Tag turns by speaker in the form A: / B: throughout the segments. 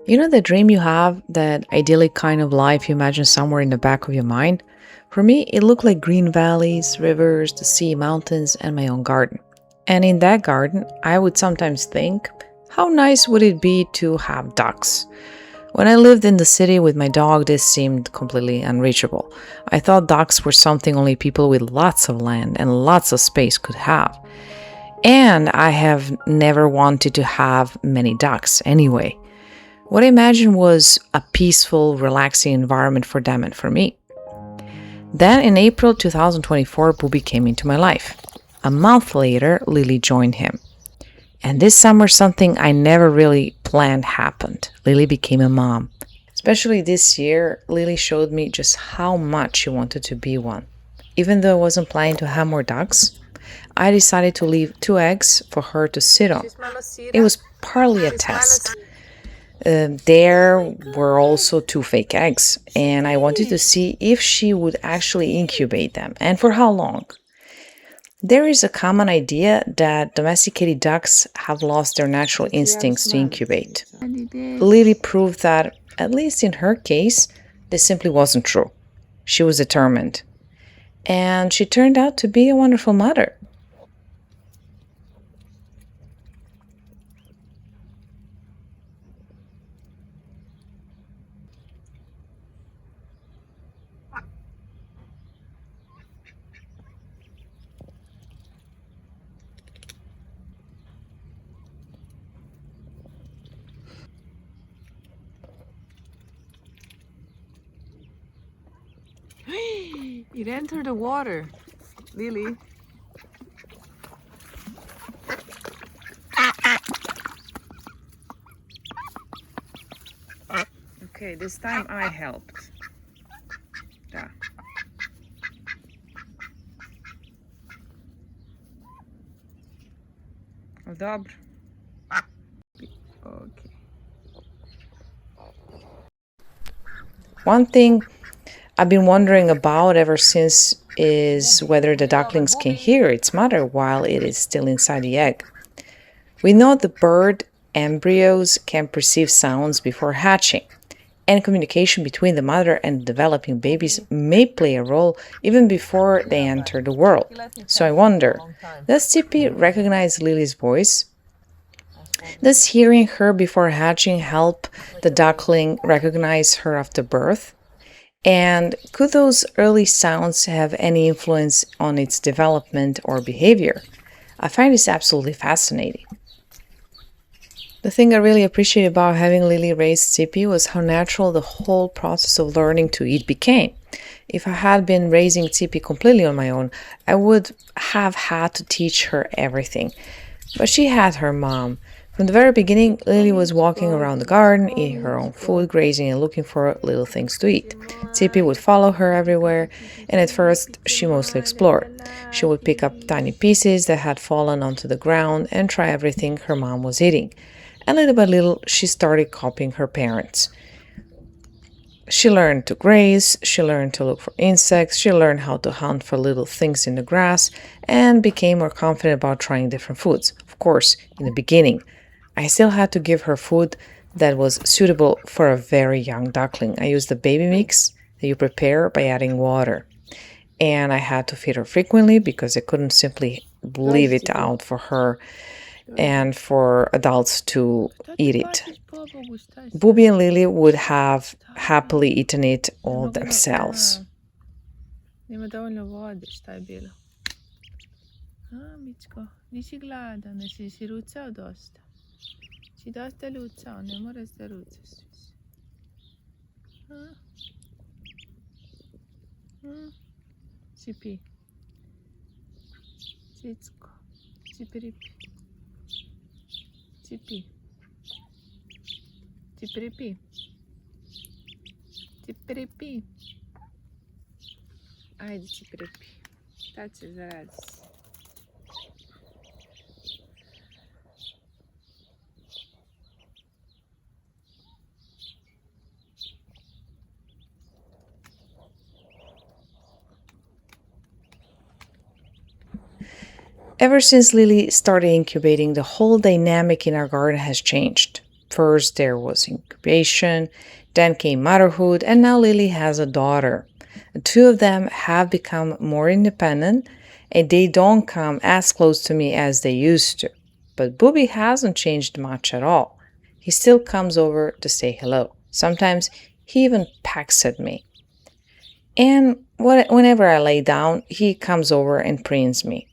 A: You know the dream you have, that idyllic kind of life you imagine somewhere in the back of your mind? For me, it looked like green valleys, rivers, the sea, mountains, and my own garden. And in that garden, I would sometimes think, how nice would it be to have ducks? When I lived in the city with my dog, this seemed completely unreachable. I thought ducks were something only people with lots of land and lots of space could have. And I have never wanted to have many ducks anyway. What I imagined was a peaceful, relaxing environment for them and for me. Then in April 2024, Bubi came into my life. A month later, Lily joined him. And this summer, something I never really planned happened. Lily became a mom. Especially this year, Lily showed me just how much she wanted to be one. Even though I wasn't planning to have more ducks, I decided to leave 2 eggs for her to sit on. It was partly a test. There were also 2 fake eggs, and I wanted to see if she would actually incubate them and for how long. There is a common idea that domesticated ducks have lost their natural instincts to incubate. Lily proved that, at least in her case, this simply wasn't true. She was determined, and she turned out to be a wonderful mother.
B: It entered the water, Lily. Okay, this time I helped. Да. Добре. Okay.
A: One thing I've been wondering about ever since is whether the ducklings can hear its mother while it is still inside the egg. We know the bird embryos can perceive sounds before hatching, and communication between the mother and developing babies may play a role even before they enter the world. So I wonder, does Cipi recognize Lily's voice? Does hearing her before hatching help the duckling recognize her after birth? And could those early sounds have any influence on its development or behavior? I find this absolutely fascinating. The thing I really appreciate about having Lily raise Cipi was how natural the whole process of learning to eat became. If I had been raising Cipi completely on my own, I would have had to teach her everything. But she had her mom. From the very beginning, Lily was walking around the garden, eating her own food, grazing, and looking for little things to eat. Cipi would follow her everywhere, and at first, she mostly explored. She would pick up tiny pieces that had fallen onto the ground and try everything her mom was eating. And little by little, she started copying her parents. She learned to graze, she learned to look for insects, she learned how to hunt for little things in the grass, and became more confident about trying different foods. Of course, in the beginning, I still had to give her food that was suitable for a very young duckling. I used the baby mix that you prepare by adding water. And I had to feed her frequently because I couldn't simply leave it out for her and for adults to eat it. Bubi and Lily would have happily eaten it all themselves.
B: Нема довольно води, šta je bilo? Mičko, nisi gladan, si rucao dosta. Si dosta rucao, ne moraš da rucaš više. Cipi. Cicko. Cipiripi. Cipi. Cipiripi. Cipiripi. Ajde, Cipiripi. Tad se zaradi.
A: Ever since Lily started incubating, the whole dynamic in our garden has changed. First, there was incubation, then came motherhood, and now Lily has a daughter. The two of them have become more independent, and they don't come as close to me as they used to. But Bubi hasn't changed much at all. He still comes over to say hello. Sometimes he even pecks at me. And whenever I lay down, he comes over and preens me.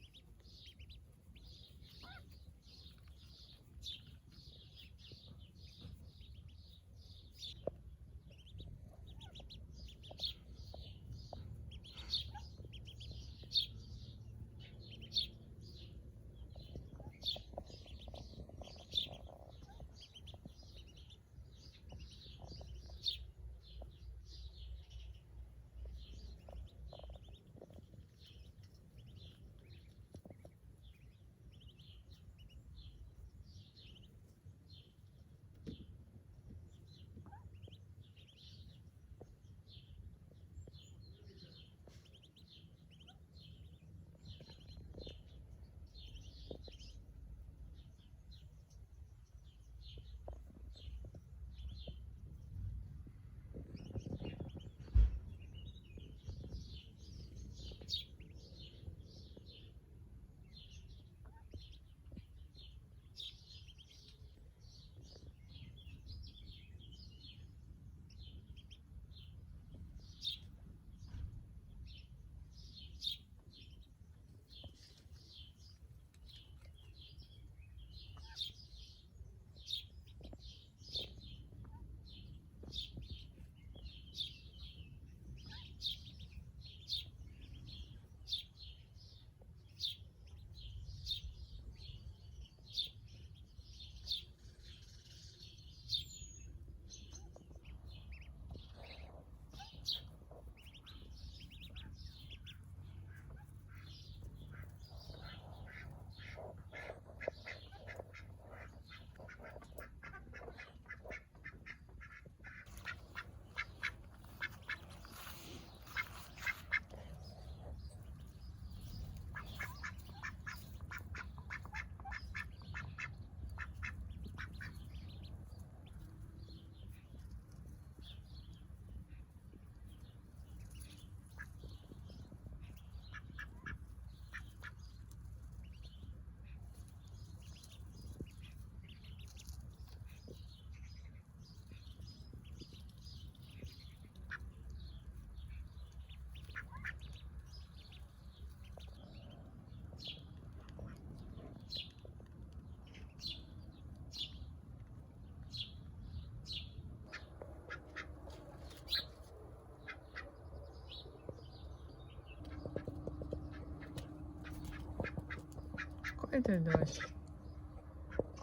B: Кой той дощ?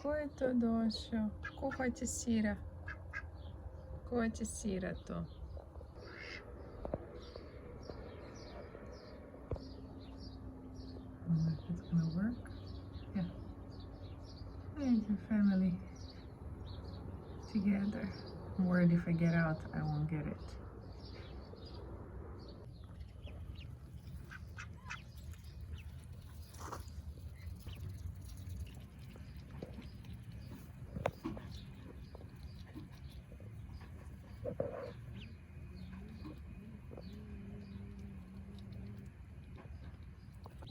B: Кой то дощ? Ко хоче сіра? Хоче сіра то. I wonder if it's gonna work. Yeah. And your family together. I'm worried if I get out, I won't get it.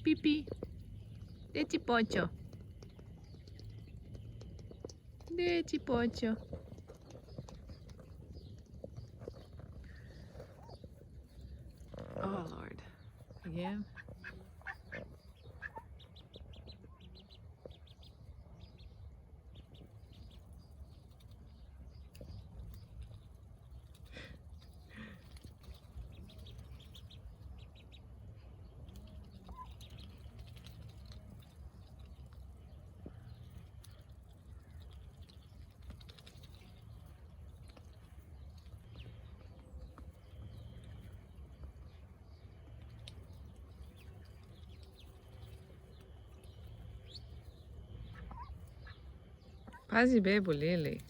B: Pipi, deci pocho. Deci pocho. Oh Lord, again. Quase bebo, Lili.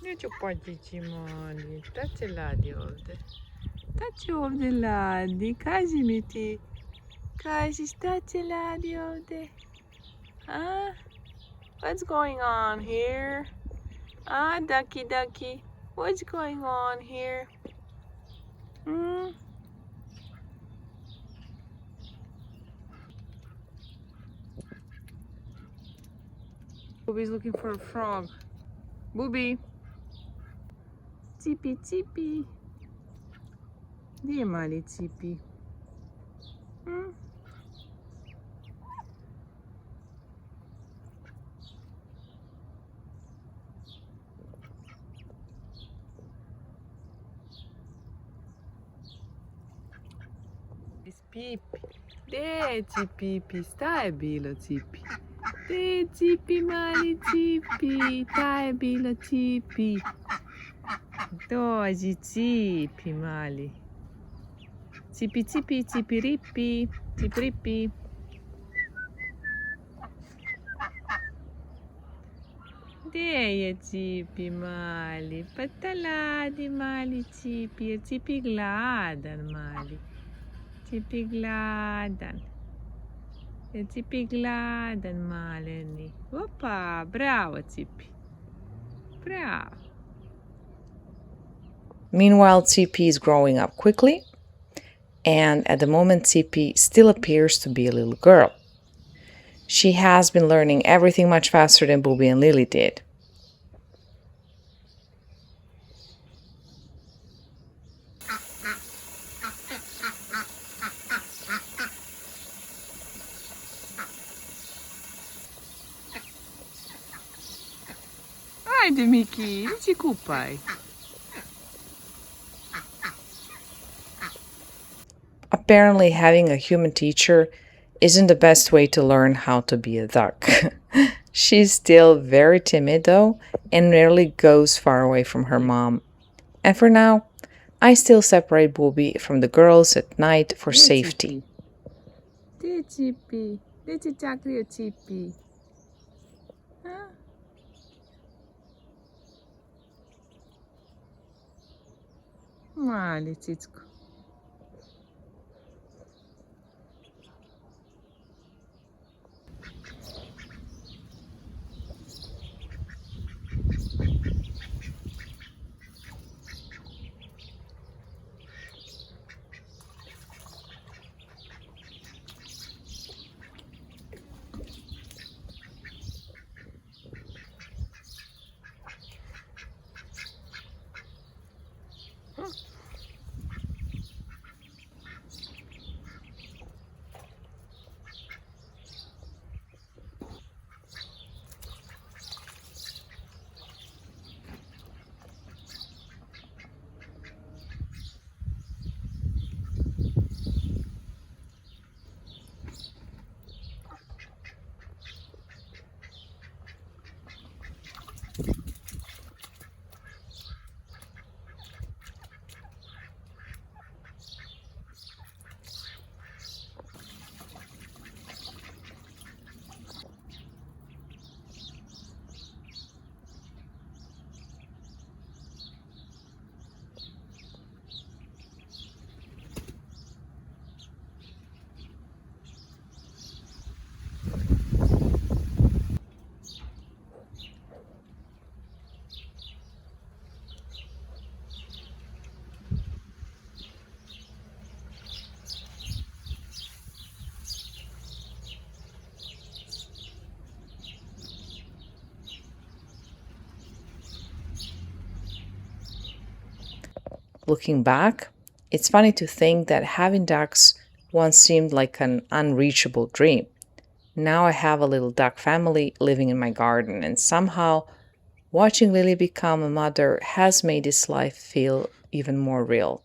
B: Ne çupacıcı mali. Taçı ladi oldu. Taçı oldu ladi. Kazi miti. Kazi taçı ladi oldu. Huh? What's going on here? Ah, ducky ducky. What's going on here? Hmm? Bubi's looking for a frog. Bubi. Cipi, Cipi. Dije mali Cipi. Hmm? Cipi. De Cipi, stai bilo Cipi. De Cipi mali Cipi, stai bilo Cipi. Doji Cipi mali. Cipi Cipi Cipiripi, Cipiripi. Deje Cipi mali, pataladi mali Cipi, Cipi gladan mali. Cipi gladan. Cipi gladan maleni. Opa, bravo Cipi. Bravo.
A: Meanwhile, Cipi is growing up quickly, and at the moment, Cipi still appears to be a little girl. She has been learning everything much faster than Bubi and Lili did.
B: Haide, Miki, nu te culpai.
A: Apparently, having a human teacher isn't the best way to learn how to be a duck. She's still very timid, though, and rarely goes far away from her mom. And for now, I still separate Bubi from the girls at night for safety.
B: De Cipi, de cicakli Cipi. Huh? Mali, Cicko.
A: Looking back, it's funny to think that having ducks once seemed like an unreachable dream. Now I have a little duck family living in my garden, and somehow watching Lily become a mother has made this life feel even more real.